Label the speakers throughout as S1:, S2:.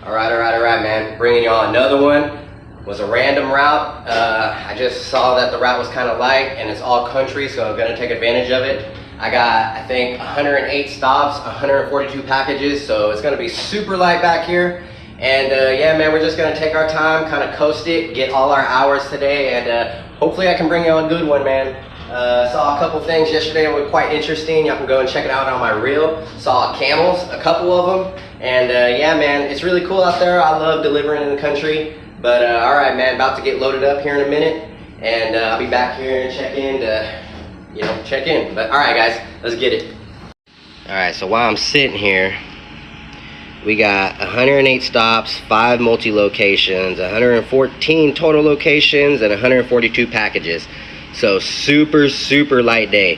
S1: All right, man. Bringing y'all another one. Was a random route. I just saw that the route was kind of light and it's all country, so I'm gonna take advantage of it. I got, I think, 108 stops, 142 packages, so it's gonna be super light back here. And yeah, man, we're just gonna take our time, kind of coast it, get all our hours today, and hopefully I can bring you a good one, man. Saw a couple things yesterday that were quite interesting. Y'all can go and check it out on my reel. Saw camels, a couple of them, and yeah, man, it's really cool out there. I love delivering in the country. But all right, man, about to get loaded up here in a minute, and I'll be back here and check in to, check in. But all right, guys, let's get it. All right, so while I'm sitting here, we got 108 stops, 5 multi-locations, 114 total locations, and 142 packages. So super light day.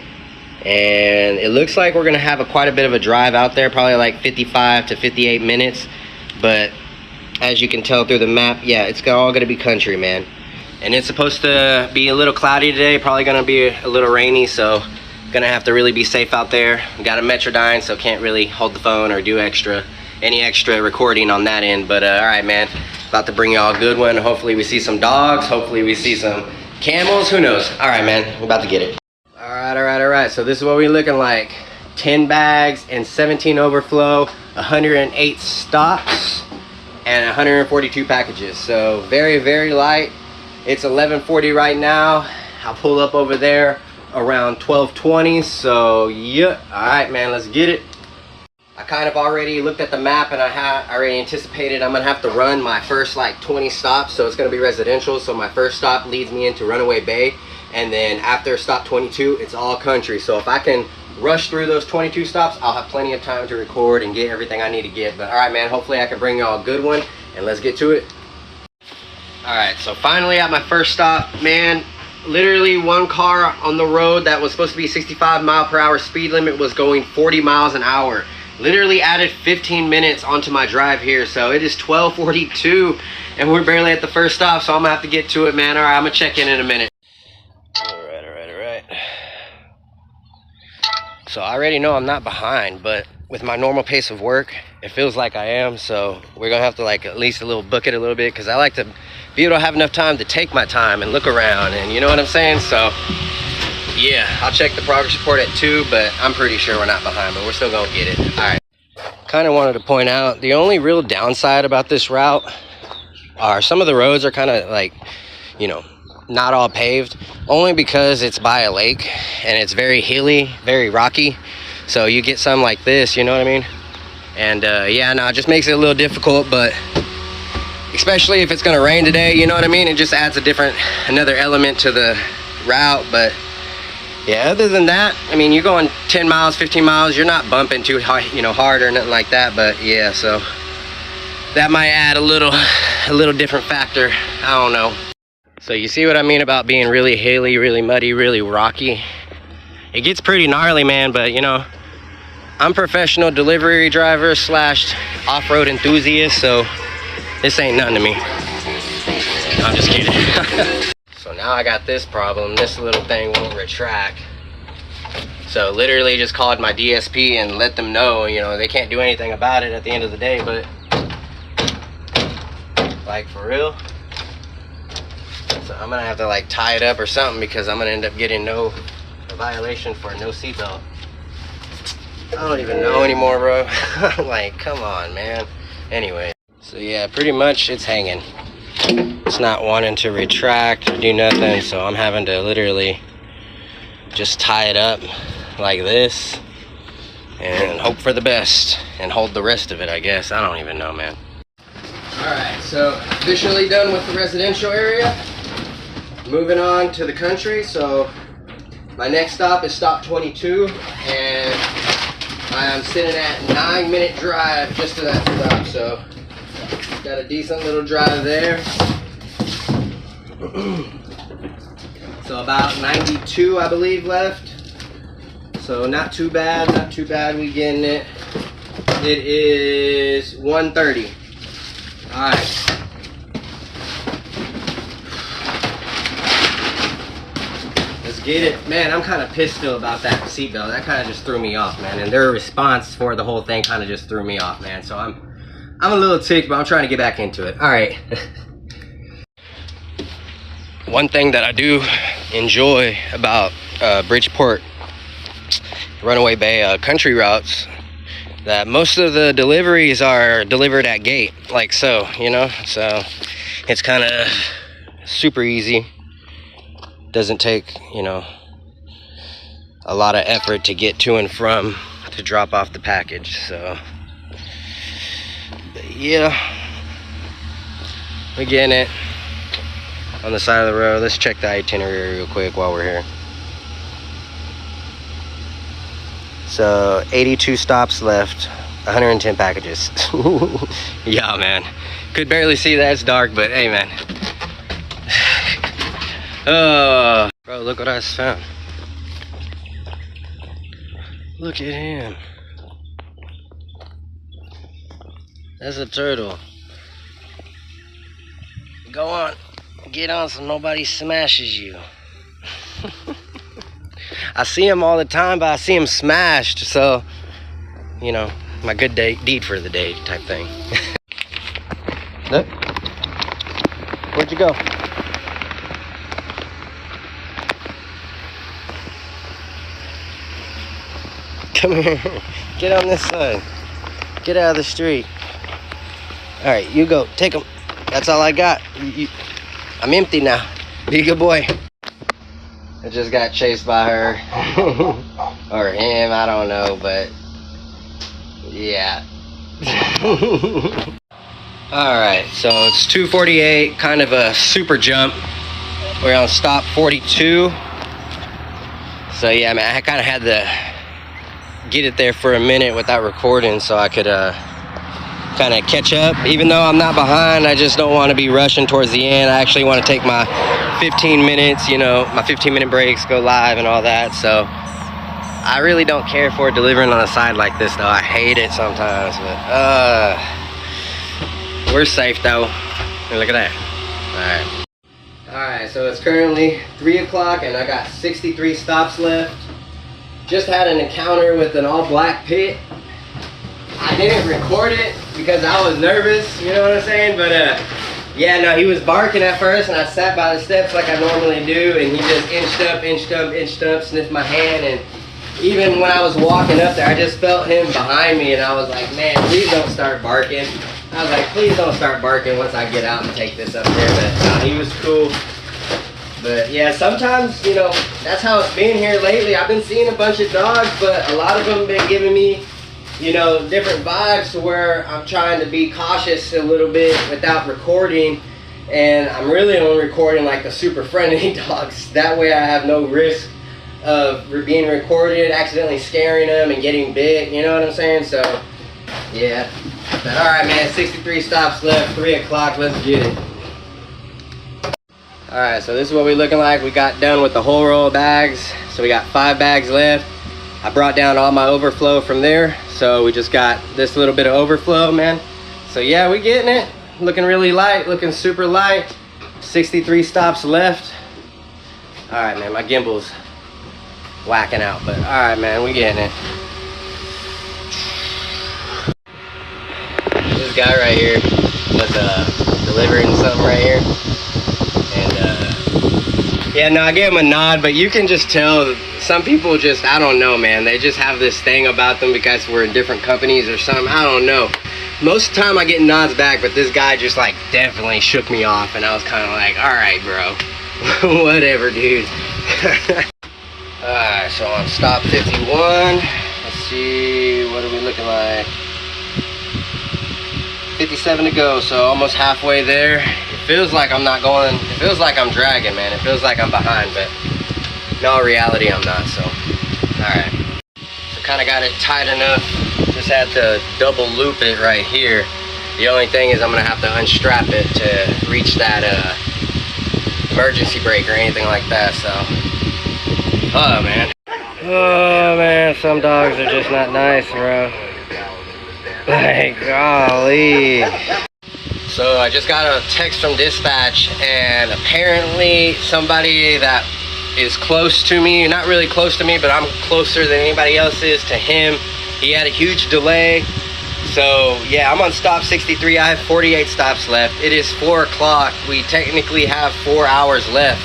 S1: And it looks like we're gonna have quite a bit of a drive out there, probably like 55 to 58 minutes. But as you can tell through the map, yeah, it's all gonna be country, man. And it's supposed to be a little cloudy today, probably gonna be a little rainy, so gonna have to really be safe out there. Got a Metrodyne, so can't really hold the phone or do any extra recording on that end. But all right, man, about to bring y'all a good one. Hopefully we see some dogs, hopefully we see some camels, who knows. All right, man, we're about to get it. All right, so this is what we're looking like. 10 bags and 17 overflow, 108 stops, and 142 packages. So very light. It's 11:40 right now. I'll pull up over there around 12:20. So yeah, all right, man, let's get it. I kind of already looked at the map, and I already anticipated I'm gonna have to run my first like 20 stops. So it's gonna be residential, so my first stop leads me into Runaway Bay, and then after stop 22 it's all country. So if I can rush through those 22 stops, I'll have plenty of time to record and get everything I need to get. But all right, man, hopefully I can bring y'all a good one, and let's get to it. All right, so finally at my first stop, man. Literally one car on the road that was supposed to be 65-mile-per-hour speed limit was going 40 miles an hour. Literally added 15 minutes onto my drive here. So it is 12:42 and we're barely at the first stop, so I'm gonna have to get to it, man. All right, I'm gonna check in a minute. All right. So I already know I'm not behind, but with my normal pace of work, it feels like I am. So we're gonna have to like at least book it a little bit, because I like to be able to have enough time to take my time and look around, and you know what I'm saying? So yeah, I'll check the progress report at 2, but I'm pretty sure we're not behind, but we're still gonna get it. All right. Kind of wanted to point out, the only real downside about this route are some of the roads are kind of like, not all paved, only because it's by a lake and it's very hilly, very rocky. So you get some like this, you know what I mean? And yeah, no, it just makes it a little difficult, but especially if it's gonna rain today, you know what I mean? It just adds another element to the route. But yeah, other than that, I mean, you're going 10 miles, 15 miles, you're not bumping too hard, hard or nothing like that. But yeah, so that might add a little different factor. I don't know. So you see what I mean about being really hilly, really muddy, really rocky? It gets pretty gnarly, man, but I'm a professional delivery driver / off-road enthusiast, so this ain't nothing to me. I'm just kidding. So now I got this problem. This little thing won't retract. So literally just called my DSP and let them know, they can't do anything about it at the end of the day, but like for real. So I'm gonna have to like tie it up or something, because I'm gonna end up getting a violation for no seatbelt. I don't even know anymore, bro. Like, come on, man. Anyway, so yeah, pretty much it's hanging. It's not wanting to retract or do nothing, so I'm having to literally just tie it up like this and hope for the best and hold the rest of it, I guess. I don't even know, man. All right, so officially done with the residential area. Moving on to the country. So my next stop is stop 22, and I'm sitting at 9-minute drive just to that stop. So got a decent little drive there. So about 92, I believe, left. So not too bad, we getting it. It is 1:30. All right. Get it, man. I'm kind of pissed still about that seatbelt. That kind of just threw me off, man. And their response for the whole thing kind of just threw me off, man. So I'm I'm a little ticked, but I'm trying to get back into it. All right. One thing that I do enjoy about Bridgeport Runaway Bay country routes, that most of the deliveries are delivered at gate, like so, you know? So it's kind of super easy. Doesn't take, you know, a lot of effort to get to and from to drop off the package. So but yeah, we're getting it on the side of the road. Let's check the itinerary real quick while we're here. So 82 stops left, 110 packages. Yeah, man, could barely see that, it's dark, but hey, man. Oh, bro, look what I just found. Look at him. That's a turtle. Go on, get on so nobody smashes you. I see him all the time, but I see him smashed, so, you know, my good deed for the day type thing. Look. Where'd you go? Come here. Get on this side. Get out of the street. All right, you go. Take him. That's all I got. I'm empty now. Be a good boy. I just got chased by her. Or him, I don't know, but yeah. Alright, so it's 2:48, kind of a super jump. We're on stop 42. So yeah, man, I kind of had to get it there for a minute without recording so I could kind of catch up. Even though I'm not behind, I just don't want to be rushing towards the end. I actually want to take my 15 minutes, you know, my 15-minute breaks, go live and all that. So I really don't care for delivering on a side like this, though. I hate it sometimes, but we're safe though. Hey, look at that. All right, so it's currently 3 o'clock and I got 63 stops left. Just had an encounter with an all-black pit. I didn't record it because I was nervous, you know what I'm saying? But yeah, no, he was barking at first and I sat by the steps like I normally do, and he just inched up, sniffed my hand, and even when I was walking up there, I just felt him behind me, and I was like, man, please don't start barking. I was like, please don't start barking once I get out and take this up there. But he was cool. But yeah, sometimes, you know, that's how it's been here lately. I've been seeing a bunch of dogs, but a lot of them have been giving me, you know, different vibes to where I'm trying to be cautious a little bit without recording. And I'm really only recording like the super friendly dogs. That way I have no risk of being recorded, accidentally scaring them and getting bit, you know what I'm saying? So yeah, but all right, man, 63 stops left, 3 o'clock, let's get it. All right, so this is what we're looking like. We got done with the whole roll of bags, so we got 5 bags left. I brought down all my overflow from there, so we just got this little bit of overflow, man. So yeah, we getting it, looking really light, looking super light. 63 stops left. All right, man, my gimbal's whacking out, but all right, man, we getting it. This guy right here was delivering something right here, and yeah, no, I gave him a nod, but you can just tell some people just, I don't know, man, they just have this thing about them because we're in different companies or something. I don't know. Most of the time I get nods back, but this guy just like definitely shook me off, and I was kind of like, all right, bro. Whatever, dude. Alright, so on stop 51, let's see, what are we looking like? 57 to go, so almost halfway there. It feels like I'm not going, it feels like I'm dragging, man. It feels like I'm behind, but in all reality, I'm not, so. Alright. So kind of got it tight enough. Just had to double loop it right here. The only thing is I'm going to have to unstrap it to reach that emergency brake or anything like that, so. Oh man, some dogs are just not nice, bro. Like, golly. So I just got a text from dispatch, and apparently somebody that is close to me, not really close to me, but I'm closer than anybody else is to him, he had a huge delay. So yeah, I'm on stop 63. I have 48 stops left. It is 4 o'clock. We technically have 4 hours left.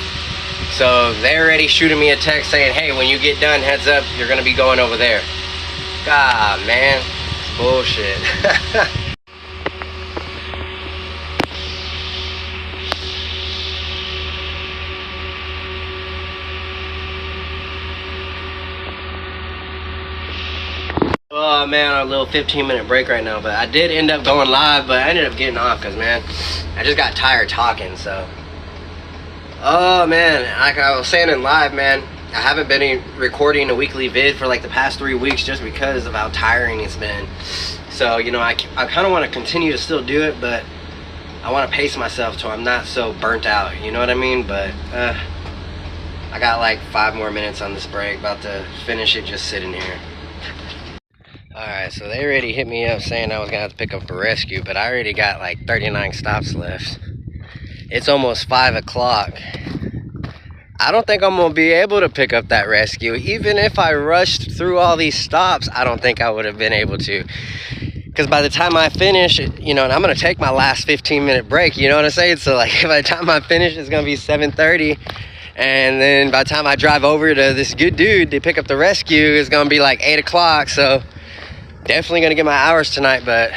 S1: So they're already shooting me a text saying, hey, when you get done, heads up, you're gonna be going over there. God, man, it's bullshit. Oh man, a little 15-minute break right now, but I did end up going live, but I ended up getting off because, man, I just got tired talking, so. Oh man, like I was saying in live, man, I haven't been recording a weekly vid for like the past 3 weeks just because of how tiring it's been. So, you know, I kind of want to continue to still do it, but I want to pace myself so I'm not so burnt out, you know what I mean? But I got like 5 more minutes on this break, about to finish it just sitting here. Alright, so they already hit me up saying I was gonna have to pick up a rescue, but I already got like 39 stops left. It's almost 5 o'clock. I don't think I'm gonna be able to pick up that rescue. Even if I rushed through all these stops, I don't think I would have been able to. Because by the time I finish, you know, and I'm gonna take my last 15-minute break, you know what I'm saying? So like by the time I finish, it's gonna be 7:30. And then by the time I drive over to this good dude to pick up the rescue, it's gonna be like 8 o'clock. So definitely gonna get my hours tonight, but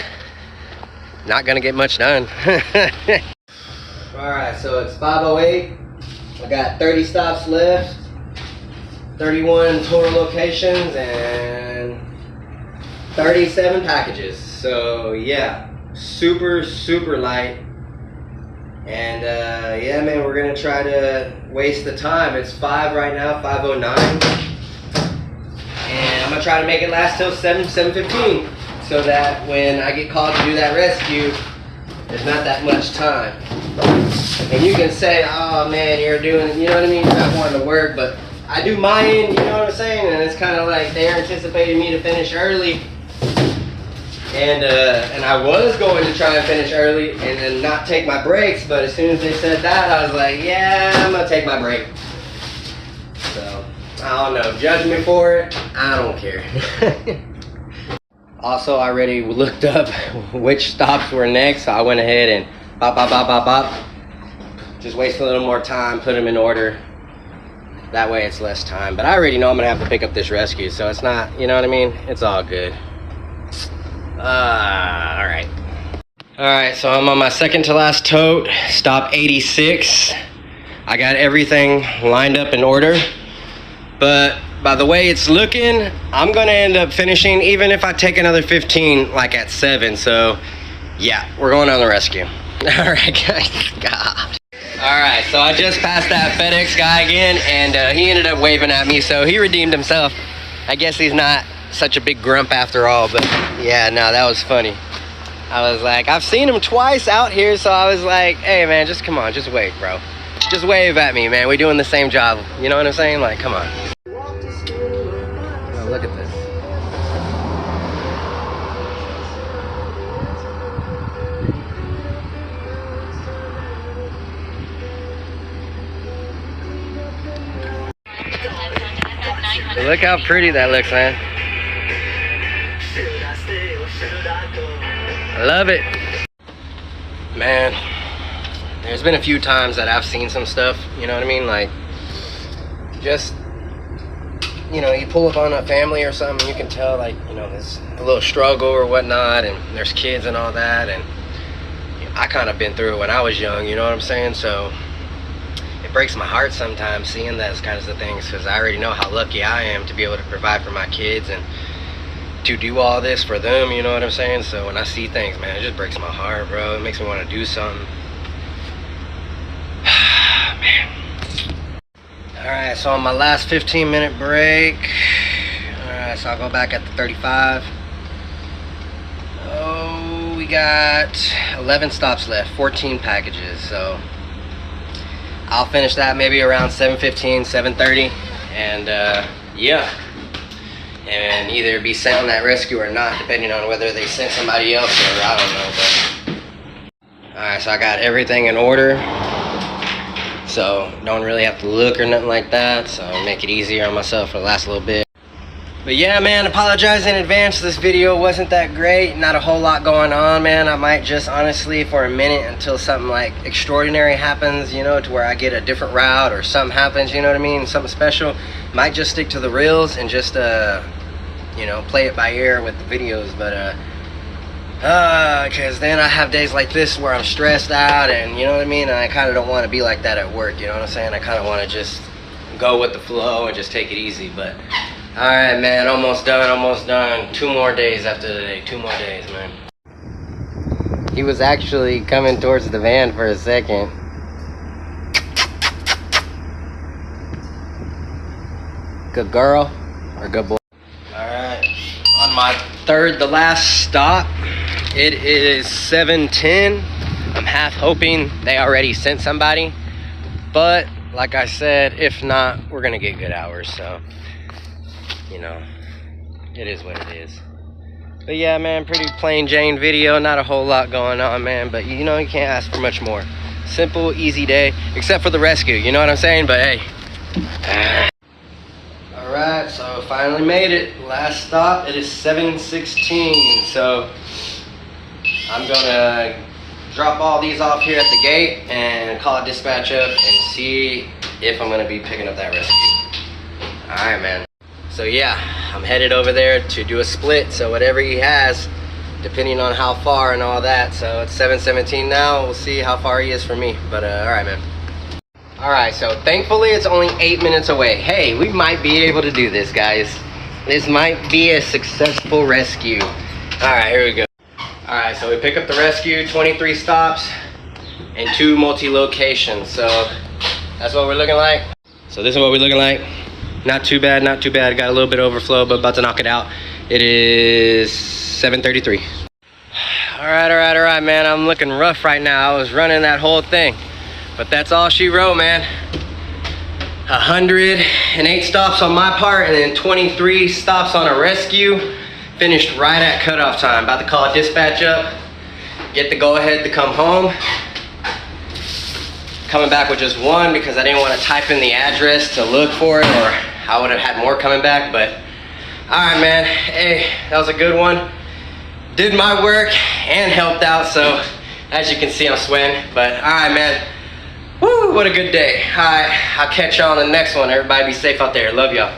S1: not gonna get much done. Alright, so it's 5:08. I got 30 stops left, 31 total locations, and 37 packages. So yeah, super light. And yeah, man, we're gonna try to waste the time. It's 5 right now, 5:09. And I'm gonna try to make it last till 7:15, so that when I get called to do that rescue, there's not that much time. And you can say, oh man, you're doing, you know what I mean, you're not wanting to work, but I do my end, you know what I'm saying? And it's kind of like they're anticipating me to finish early. And I was going to try and finish early and then not take my breaks, but as soon as they said that, I was like, yeah, I'm gonna take my break. So, I don't know, judge me for it, I don't care. Also, I already looked up which stops were next, so I went ahead and bop. Just waste a little more time, put them in order. That way it's less time. But I already know I'm gonna have to pick up this rescue, so it's not, you know what I mean? It's all good. Alright. Alright, so I'm on my second to last tote, stop 86. I got everything lined up in order. But by the way it's looking, I'm gonna end up finishing even if I take another 15 like at 7. So yeah, we're going on the rescue. Alright guys, God. Alright, so I just passed that FedEx guy again, and he ended up waving at me, so he redeemed himself. I guess he's not such a big grump after all, but yeah, no, that was funny. I was like, I've seen him twice out here, so I was like, hey man, just come on, just wave, bro. Just wave at me, man. We're doing the same job. You know what I'm saying? Like, come on. Oh, look at this. Look how pretty that looks, man. I love it. Man, there's been a few times that I've seen some stuff, you know what I mean? Like, just, you know, you pull up on a family or something, you can tell, like, you know, there's a little struggle or whatnot, and there's kids and all that, and you know, I kind of been through it when I was young, you know what I'm saying? So it breaks my heart sometimes seeing those kinds of things, because I already know how lucky I am to be able to provide for my kids and to do all this for them, you know what I'm saying? So when I see things, man, it just breaks my heart, bro. It makes me want to do something. Man. Alright, so on my last 15-minute break, alright, so I'll go back at the 35. Oh, we got 11 stops left, 14 packages, so I'll finish that maybe around 7:15, 7:30, and yeah, and either be sent on that rescue or not, depending on whether they sent somebody else or I don't know. But all right, so I got everything in order, so don't really have to look or nothing like that, so make it easier on myself for the last little bit. But yeah, man, apologize in advance. This video wasn't that great. Not a whole lot going on, man. I might just honestly for a minute until something like extraordinary happens, you know, to where I get a different route or something happens, you know what I mean? Something special. Might just stick to the reels and just, you know, play it by ear with the videos. But, because then I have days like this where I'm stressed out and, you know what I mean? And I kind of don't want to be like that at work, you know what I'm saying? I kind of want to just go with the flow and just take it easy. But all right, man, almost done. 2 more days after today. 2 more days, man. He was actually coming towards the van for a second. Good girl or good boy? All right, on my third to last stop, it is 7:10. I'm half hoping they already sent somebody, but like I said, if not, we're gonna get good hours, so you know, it is what it is. But yeah, man, pretty plain Jane video. Not a whole lot going on, man, but you know, you can't ask for much more. Simple, easy day, except for the rescue, you know what I'm saying? But hey. All right, so finally made it. Last stop, it is 7:16. So I'm gonna drop all these off here at the gate and call a dispatch up and see if I'm gonna be picking up that rescue. All right, man. So yeah, I'm headed over there to do a split. So whatever he has, depending on how far and all that. So it's 7:17 now. We'll see how far he is from me. But all right, man. All right, so thankfully it's only 8 minutes away. Hey, we might be able to do this, guys. This might be a successful rescue. All right, here we go. All right, so we pick up the rescue, 23 stops and 2 multi-locations. So that's what we're looking like. So this is what we're looking like. Not too bad, not too bad. Got a little bit of overflow, but about to knock it out. It is 7:33. All right, man. I'm looking rough right now. I was running that whole thing, but that's all she wrote, man. 108 stops on my part, and then 23 stops on a rescue. Finished right at cutoff time. About to call a dispatch up, get the go-ahead to come home. Coming back with just 1 because I didn't want to type in the address to look for it, or I would have had more coming back. But all right, man, hey, that was a good one. Did my work and helped out, so as you can see, I'm sweating. But all right, man, woo, what a good day. All right, I'll catch y'all on the next one. Everybody be safe out there. Love y'all.